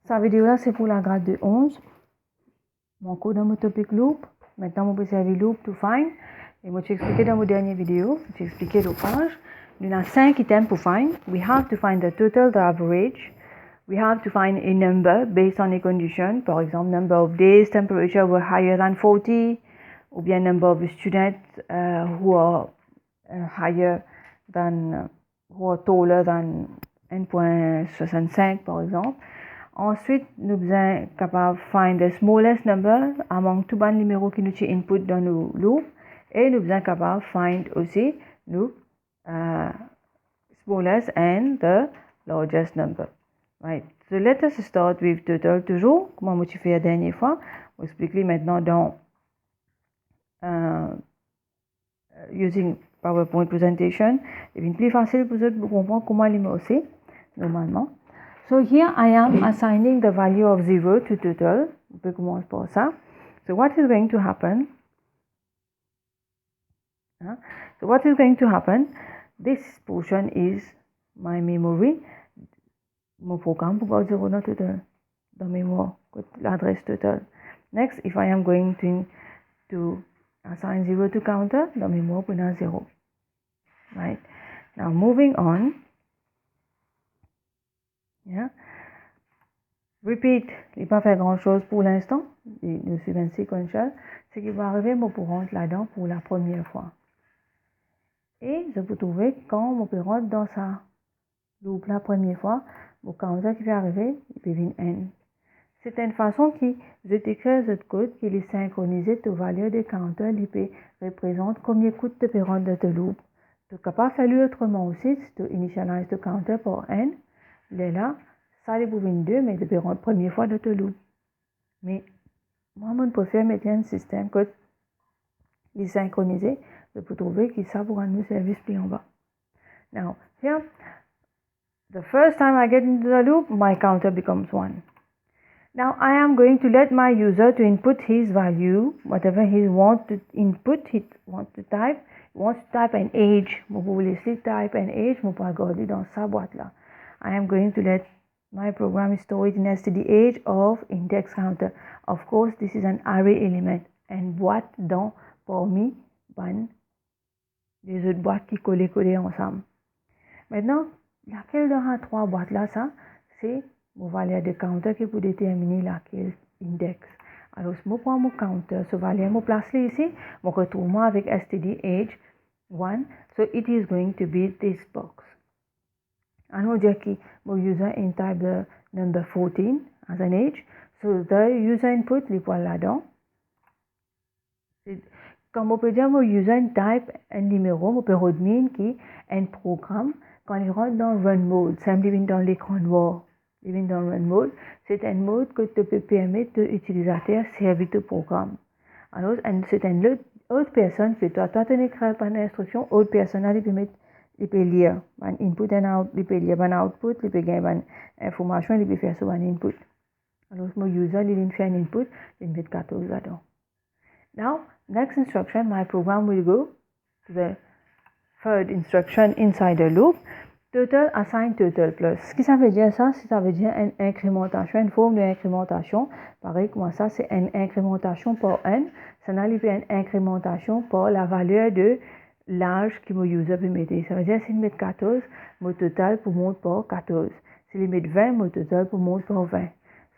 Sa vidéo là, c'est pour la grade de 11. Mon cours dans mon topic loop. Maintenant, on peut servir loop to find. Et moi, j'ai expliqué dans mon dernière vidéo, j'ai expliqué le page. Il y a 5 items pour find. We have to find the total, the average. We have to find a number based on a condition. Par exemple, number of days temperature were higher than 40. Ou bien number of students who are higher than, who are taller than 1.65 par exemple. Ensuite, nous sommes capables de find the smallest number among tous les numéros qui nous sont input dans nos loop. Et nous sommes capables de find aussi nous smallest and the largest number. Right. So let us start with total toujours. Comme je fait la dernière fois. Je vais expliquer maintenant dans using PowerPoint presentation. C'est plus facile pour vous de comprendre comment il aussi normalement. So here I am assigning the value of 0 to total. On peut commencer par ça. So what is going to happen? So what is going to happen? This portion is my memory. Mon programme pour avoir 0 dans total. Dans mémoire, l'adresse total. Next, if I am going to assign 0 to counter, dans mémoire pour 0. Right. Now moving on. Yeah. Repeat, il ne va pas faire grand chose pour l'instant. Nous suivons sequential. Ce qui va arriver, je peux rentrer là-dedans pour la première fois. Et je peux trouver quand je peux rentrer dans ça. Donc la première fois, mon counter qui va arriver, il peut venir n. C'est une façon qui, je t'écris ce code qui est synchronisé de valeur de counter, il peut représenter combien coûte de peux rentrer dans le loop. Tu peux pas faire autrement aussi, si tu initialises le counter pour n, là, ça est pour 22, mais tu peux rentrer première fois dans le loop. Mais moi, je préfère mettre un système que est synchronisé, je peux trouver que ça pour un service plus en bas. Now, here, the first time I get into the loop, my counter becomes 1. Now, I am going to let my user to input his value, whatever he wants to input, he wants to type an age. Je peux laisser type an age, je peux regarder dans sa boîte là. I am going to let my program store it in std of index counter. Of course, this is an array element. And boîte dans parmi les autres boîtes qui collent ensemble. Maintenant, laquelle dans les 3 boîtes là, ça, c'est mon valeur de counter qui peut déterminer laquelle index. Alors, si je prends mon counter, ce valeur, je place ici, je retrouve avec std 1. So, it is going to be this box. Alors, je dis que mon user type the number 14 as an age. So, the user input, il peut là-dedans. Comme on peut dire, mon user type un numéro, on peut retenir qui un programme quand il rentre dans run mode, simplement dans l'écran noir. Even dans run mode, c'est un mode que tu peux permettre à l'utilisateur de servir le programme. Alors, c'est une autre personne que toi tu n'écris pas d'instruction, autre personne il peut lire un input and out, il peut lire un output, il peut gagner une information, il peut faire sur un input. Alors, mon user, il fait un input, il met 14 là-dedans. Now, next instruction, my program will go to the third instruction inside the loop. Total assign total plus. Ce qui ça veut dire ça, ça veut dire une incrémentation, une forme d'incrémentation. Pareil comme ça, c'est une incrémentation par n. Ça n'a pas une incrémentation par la valeur de l'âge que mon user peut mettre. Ça veut dire si je mets 14, mon total pour monter par 14. Si je mets 20, mon total pour monter par 20.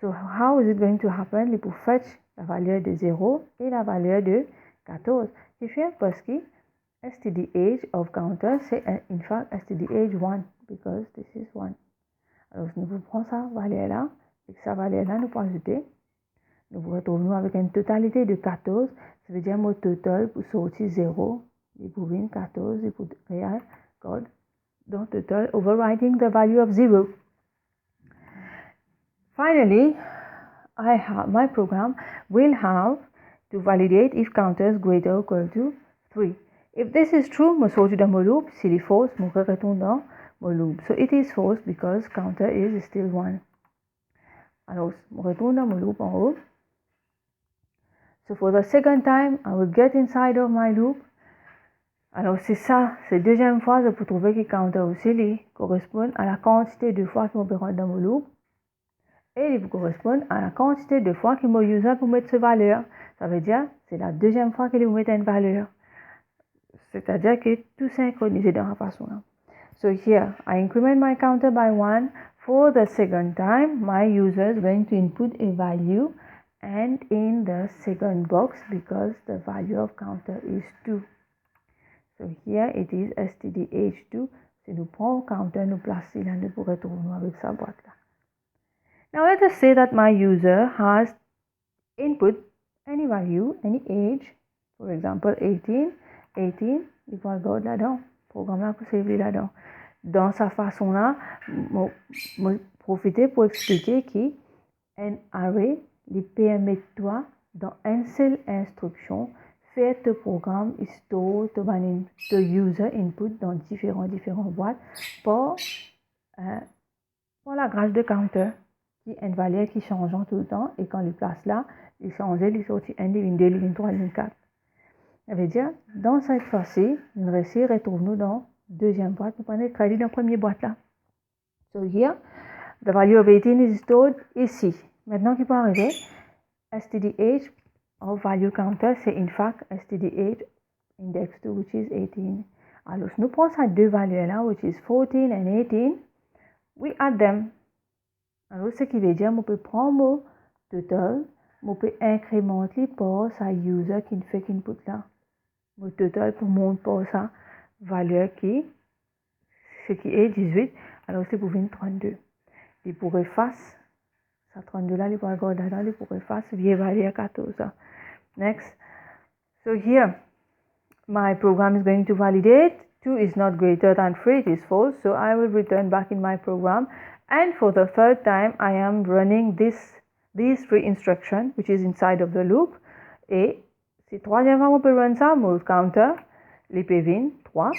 So how is it going to happen? Il peut fetch la valeur de 0 et la valeur de 14. C'est fait parce que std age of counter, c'est in fact std age 1 because this is 1. Alors, si nous prenons ça valeur là, et que sa valeur là, nous pouvons ajouter, nous vous retrouvons avec une totalité de 14, ça veut dire mon total pour sortir 0, et pour venir 14, et pour réel code, donc total overriding the value of 0. Finally, my program will have to validate if counter is greater or equal to 3. If this is true, je sors dans mon loop. Si c'est false, je retourne dans mon loop. So it is false because counter is still 1. Alors, je retourne dans mon loop en haut. So for the second time, I will get inside of my loop. Alors, c'est ça. C'est la deuxième fois, je peux trouver que counter aussi correspond à la quantité de fois que je peux rentrer dans mon loop. et il correspond à la quantité de fois que mon user peut mettre cette valeur. Ça veut dire c'est la deuxième fois qu'il met une valeur. C'est-à-dire que tout synchronisé dans la façon là. So here, I increment my counter by 1. For the second time, my user is going to input a value and in the second box because the value of counter is 2. So here it is stdh2. Si nous prenons counter, nous plaçons là, nous pourrons retourner avec sa boîte là. Now let us say that my user has input any value, any age, for example 18, il va regarder là-dedans, programme là pour servir là-dedans. Dans sa façon là, je profiter pour expliquer qu'un array lui permet toi dans une seule instruction faire ce programme et store de user input dans différentes boîtes pour la grâce de counter qui est une valeur qui change tout le temps et quand il place là, il change, il sortit 1, 2, 3, 4. Ça veut dire, dans cette fois-ci, nous retrouve-nous dans deuxième boîte, nous prenons le crédit dans la première boîte là. So here, the value of 18 is stored ici. Maintenant, qui peut arriver, stdh of value counter, c'est in fact stdh index 2, which is 18. Alors, nous prenons ces deux valeurs là, which is 14 and 18, we add them. Alors, ce qui veut dire, on peut prendre mon total, on peut incrémenter par sa user qui fait input là. Mon total pour monter par sa valeur ce qui est 18, alors c'est pour venir 32. Il pourrait faire ça 32 là, il pourrait regarder là, il pourrait faire vieille valeur 14. Next. So here, my program is going to validate 2 is not greater than 3, it is false. So I will return back in my program. And for the third time, I am running these three instructions, which is inside of the loop. Et si troisième fois, on peut run ça, mon counter, les PVIN 3.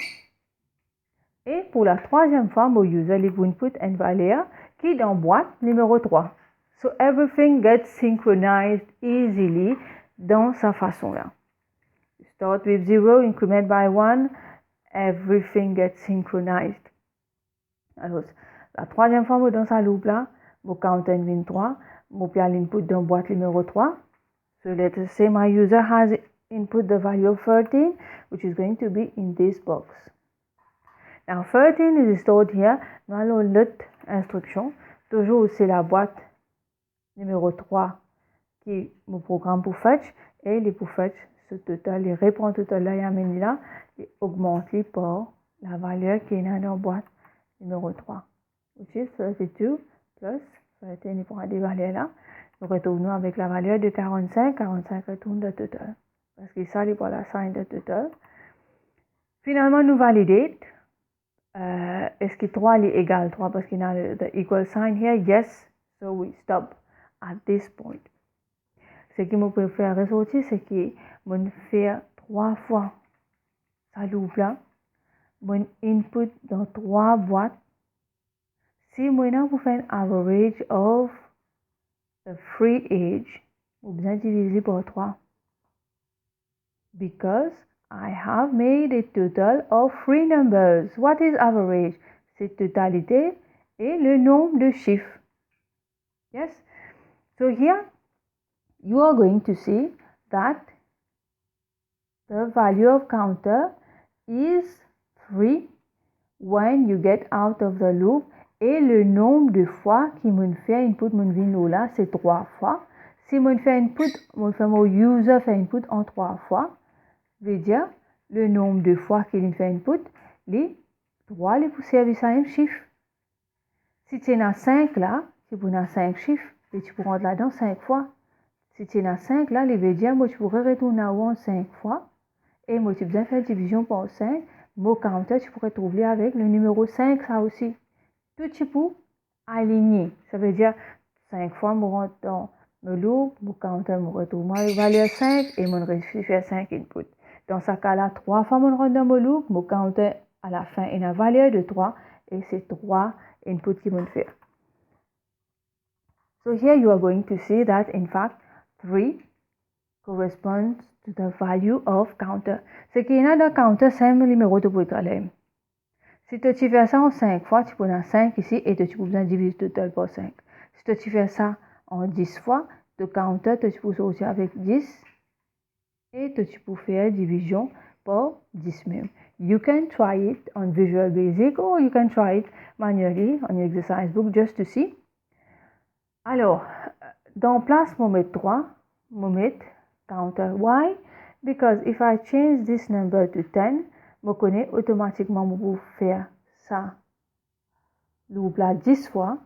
Et pour la troisième fois, mon user, il va input une valeur qui est dans boîte numéro 3. So everything gets synchronized easily dans sa façon là. Start with 0, increment by 1, everything gets synchronized. Alors, la troisième fois, dans sa loupe là, mon counter 23, mon pied l'input dans boîte numéro 3. So let us say my user has input the value of 13, which is going to be in this box. Now 13 is stored here. Nous allons l'autre instruction. Toujours c'est la boîte numéro 3 qui est mon programme pour fetch. Et il est pour fetch ce total, il reprend le total là, il amène là, et augmente par la valeur qui est dans la boîte numéro 3. Which is 32 plus 13, il prend des valeurs là. Nous retournons avec la valeur de 45. 45 retourne le total. Parce que ça, il prend la sign de total. Finalement, nous validons. Est-ce que 3 est égal 3 parce qu'il y a the equal sign here? Yes. So we stop at this point. Ce qui me peut faire ressortir, c'est que je fais 3 fois ça loop là. Mon input dans 3 boîtes. Si moi vous faites un average of the free age, vous besoin diviser par 3. Because I have made a total of 3 numbers. What is average? C'est totalité et le nombre de chiffres. Yes? So here you are going to see that the value of counter is 3 when you get out of the loop. Et le nombre de fois qui me fait input mon vino là, c'est 3 fois. Si je fais input, mon user fait input en 3 fois, veut dire le nombre de fois qu'il fait input, les 3 les pour servir ça un chiffre. Si tu as 5 là, tu as 5 chiffres, et tu peux rentrer là-dedans 5 fois. Si tu as 5 là, les veut dire, moi tu pourrais retourner avant 5 fois, et moi tu besoin faire division par 5, mon counter tu pourrais trouver avec le numéro 5 ça aussi. Tout petit peu aligné. Ça veut dire 5 fois, je rentre dans le loop, je counter, je retrouve ma valeur 5 et je réussis faire 5 inputs. Dans ce cas-là, 3 fois, je rentre dans le loop, je counter à la fin une valeur de 3 et c'est 3 inputs qui vont faire. So here you are going to see that in fact 3 corresponds to the value of counter. Ce qui est dans le counter, c'est un numéro de programme. Si tu fais ça en 5 fois, tu peux avoir 5 ici et tu peux diviser le total par 5. Si tu fais ça en 10 fois, le counter, tu peux sortir avec 10 et tu peux faire division par 10 même. You can try it on Visual Basic or you can try it manually on your exercise book just to see. Alors, dans place, je mets 3, je mets counter. Why? Because if I change this number to 10, je connais automatiquement pour faire ça. Loop là 10 fois,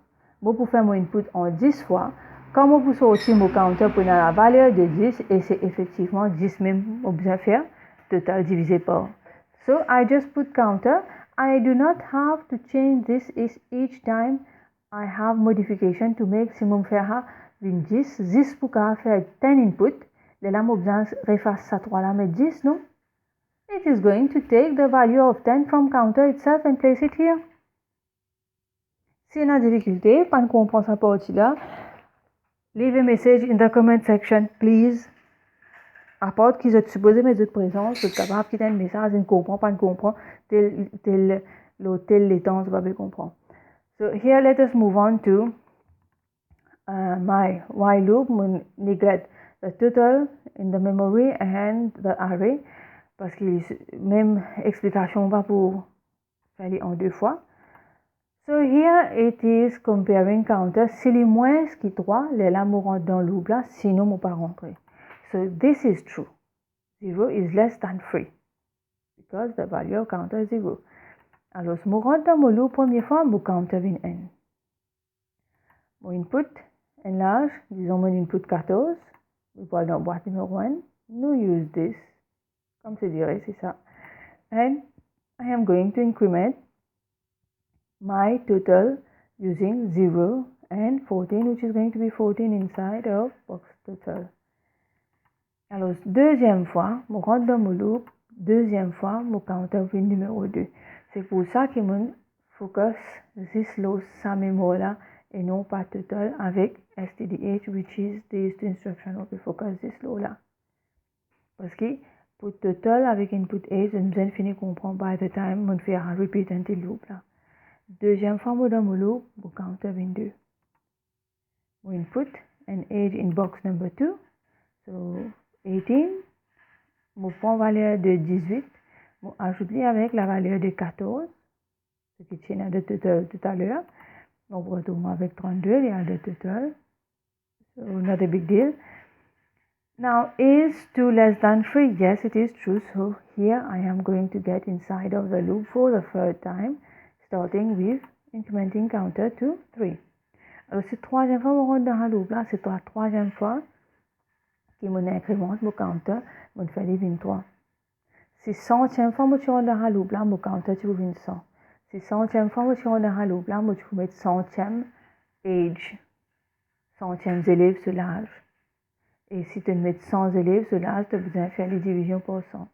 je peux faire mon input en 10 fois. Quand je peux sortir mon counter pour la valeur de 10, et c'est effectivement 10 même, je besoin faire, total divisé par. So I just put counter. I do not have to change this each time I have modification to make si je faire 10 pour faire 10 input. Là, je besoin refaire ça 3 là, mais 10 non? It is going to take the value of 10 from counter itself and place it here. Si vous avez des difficultés, pas de comprendre cette partie-là, leave a message in the comment section, please. À part qu'ils ont supposé mettre de présence, vous êtes capable de quitter un message, ne comprend pas, ne comprend, tel l'hôtel, les temps, vous ne comprendre. So here, let us move on to my while loop. We neglect the total in the memory and the array, parce que même explication va pour faire en 2 fois. So here it is comparing counter. Si les moins qui 3, les là me rentrent dans le loop là, sinon ne pas rentrer. So this is true. 0 is less than 3 because the value of counter is 0. Alors, si je rentre dans mon loop première fois, mon counter vient n. Mon input enlarge, disons mon input 14. Je vais dans la boîte numéro 1. Nous use this. Comme c'est dirait, c'est ça. And I am going to increment my total using 0 and 14, which is going to be 14 inside of box total. Alors, deuxième fois, je rentre dans mon loop. Deuxième fois, mon counter vient numéro 2. C'est pour ça que je focus this low, sa mémoire là, et non pas total avec stdh, which is these two instructions. On focus this low là. Parce que pour total avec input age, je viens de finir comprendre by the time je fais un repeat until loop là. Deuxième fois, je dans mon loop, mon counter vient 2. Mon input and age in box number 2. So, 18. Mon prends valeur de 18. Mon ajouter avec la valeur de 14. Ce qui tient de total tout à l'heure. On retourne avec 32, il y a de total. So, not a big deal. Now, is 2 less than 3? Yes, it is true. So, here I am going to get inside of the loop for the third time, starting with incrementing counter to 3. Alors, c'est troisième fois que je rentre dans la loop là, c'est la troisième fois que je incrémente mon counter, je fais les 23. Si centième fois que je rentre dans la loop là, mon counter, tu veux 100. Si centième fois que je rentre dans la loop là, tu peux mettre centième age, centième élève sur l'âge. Et si tu mets 100 élèves sur l'âge, tu as besoin de faire les divisions par 100.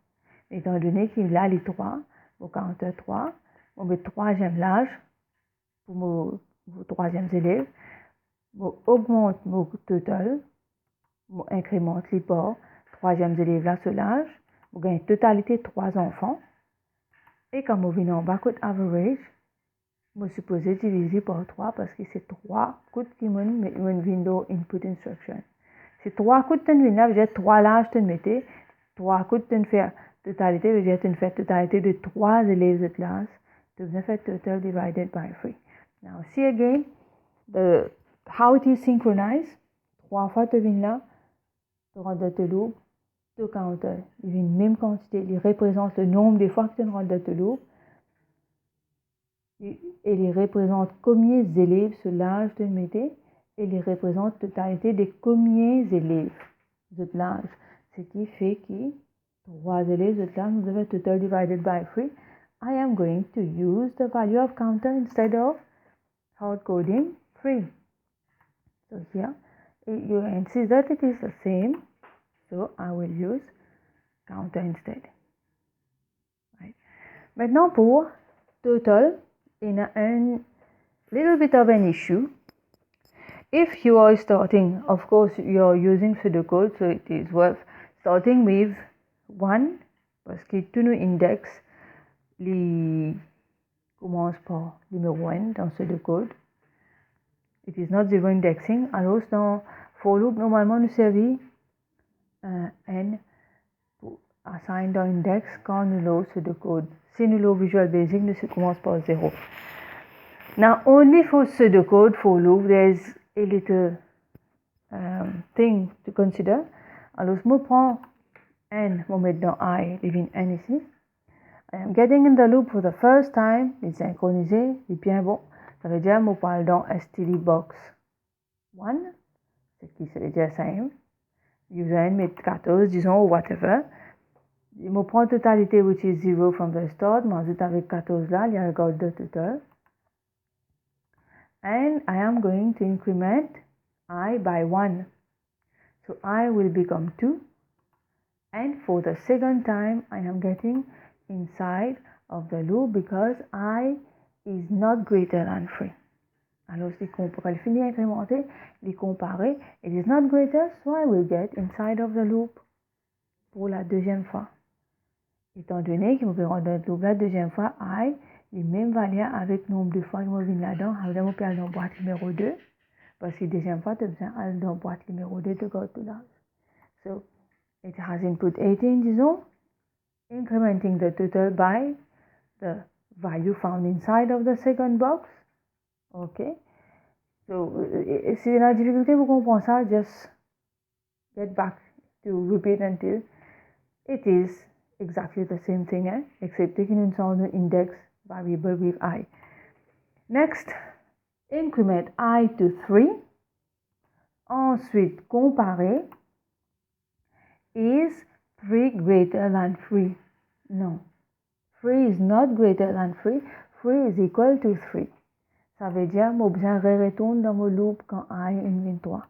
Étant donné qu'il y a les 3, mon counter 3, on met troisième l'âge pour mon troisième élève, on augmente mon total, on incrémente les bords, troisième élève là sur l'âge, on gagne totalité 3 enfants. Et quand on vient en backward average, on est supposé diviser par 3 parce que c'est 3 coups qui m'ont window input instruction. Si 3 coups de tenue là, vous avez 3 l'âge de mettez, 3 coups de faire totalité, vous avez une fait totalité de 3 élèves de classe, vous avez fait total divided by 3. Now, see again, how it is synchronized. 3 fois tu viens là, tu rentres dans le loop, tu counter. Il vient une même quantité, il représente le nombre de fois que tu rentres dans le loop. Et il représente combien d'élèves sur l'âge de mettez. Et il représente la totalité des combien d'élèves de l'âge. Ce qui fait que 3 élèves de l'âge, nous avons total divided by 3. I am going to use the value of counter instead of hard coding 3. So here, you can see that it is the same. So I will use counter instead. Right. Maintenant pour total, il y a un little bit of an issue. If you are starting, of course, you are using pseudocode, so it is worth starting with 1, parce que tous nos index les commencent par numéro 1 dans pseudocode. It is not zero indexing. Alors, dans for loop, normalement, nous servit n pour assign dans index quand nous l'avons pseudocode. Si nous l'avons Visual Basic, nous commence par 0. Now, only for pseudocode for loop, there's a little thing to consider. Alors, je prends n, je mets dans I, leaving n ici. I am getting in the loop for the first time. Il est synchronisé, il est bien bon. Ça veut dire que je parle dans stdbox 1, ce qui c'est déjà simple. User met 14, disons, ou whatever. Je prends totalité, which is 0 from the start. M'ajoute avec 14 là, il y a regarde the total. And I am going to increment I by 1. So I will become 2. And for the second time, I am getting inside of the loop because I is not greater than 3. Alors, si on pourrait le finir incrémenter, les comparer, it is not greater, so I will get inside of the loop pour la deuxième fois. Étant donné que je vais rendre le loop la deuxième fois, I, les mêmes valeurs avec le nombre de fois que je viens là-dedans, je vais aller dans la boîte numéro 2, parce que la deuxième fois, tu as besoin d'aller dans la boîte numéro 2 de go to that. So, it has input 18, disons, incrementing the total by the value found inside of the second box. Okay. So, si la difficulté vous comprenez ça, just get back to repeat until it is exactly the same thing, except taking in some index variable with I. Next, increment I to 3. Ensuite, comparer. Is 3 greater than 3? No. 3 is not greater than 3. 3 is equal to 3. Ça veut dire que je retourne dans mon loop quand I est 3.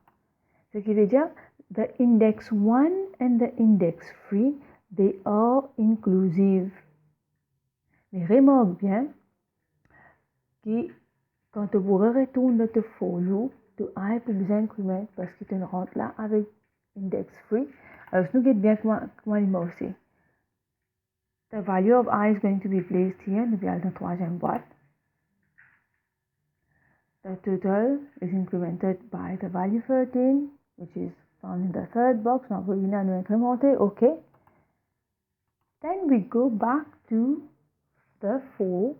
Ce qui veut dire the index 1 and the index 3, they are inclusive. Mais remarque bien que quand tu retournes dans ton for loop, tu I pour besoin increment parce que tu rentres là avec index 3. Alors, nous get bien comment il m'a aussi. The value of I is going to be placed here. Nous allons dans la troisième boîte. The total is incremented by the value 13, which is found in the third box. Now we're going to increment it. Okay. Then we go back to the 4.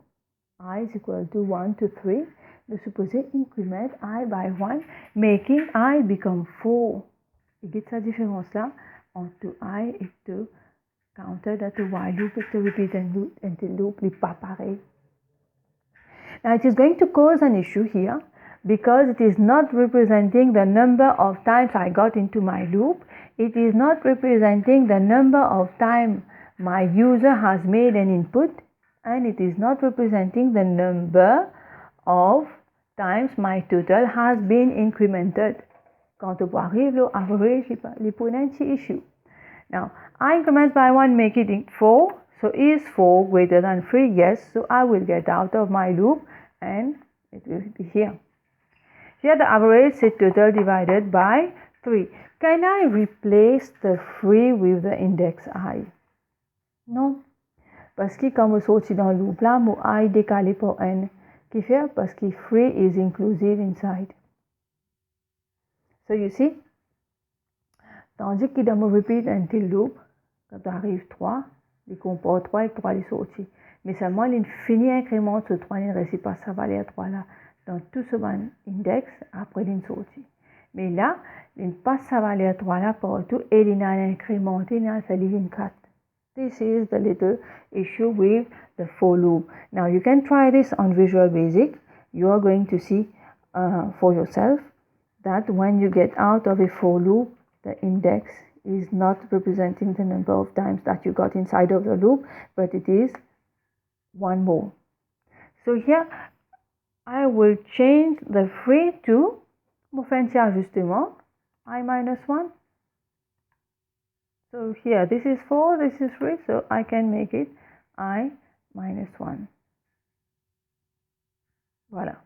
I is equal to 1 to 3. We suppose increment I by 1, making I become 4. You get cette différence-là entre I et to counter that to while loop et to repeat until loop n'est pas pareil. Now it is going to cause an issue here because it is not representing the number of times I got into my loop. It is not representing the number of times my user has made an input, and it is not representing the number of times my total has been incremented. Quand on arrive au average, il pose un petit issue. Now, I increment by 1, make it 4. So is 4 greater than 3? Yes. So I will get out of my loop and it will be here. Here the average is total divided by 3. Can I replace the 3 with the index I? Non. Parce que quand je sorti dans le loop là, mon I décalé pour n. Qui fait? Parce que 3 is inclusive inside. So you see? Tandis que dans mon repeat until loop, quand tu arrives 3, il comporte 3 et 3 est sorti. Mais seulement l'infini incrément sur 3, il ne réussit pas sa valeur 3 là. Dans tout ce bon index, après il est sorti. Mais là, il passe sa valeur 3 là partout et il a incrémenté, il a fait living 4. This is the little issue with the for loop. Now you can try this on Visual Basic. You are going to see for yourself that when you get out of a for loop, the index is not representing the number of times that you got inside of the loop, but it is one more. So here, I will change the 3 to fancy ajustement, I minus 1. So here, this is 4, this is 3, so I can make it I minus 1. Voilà.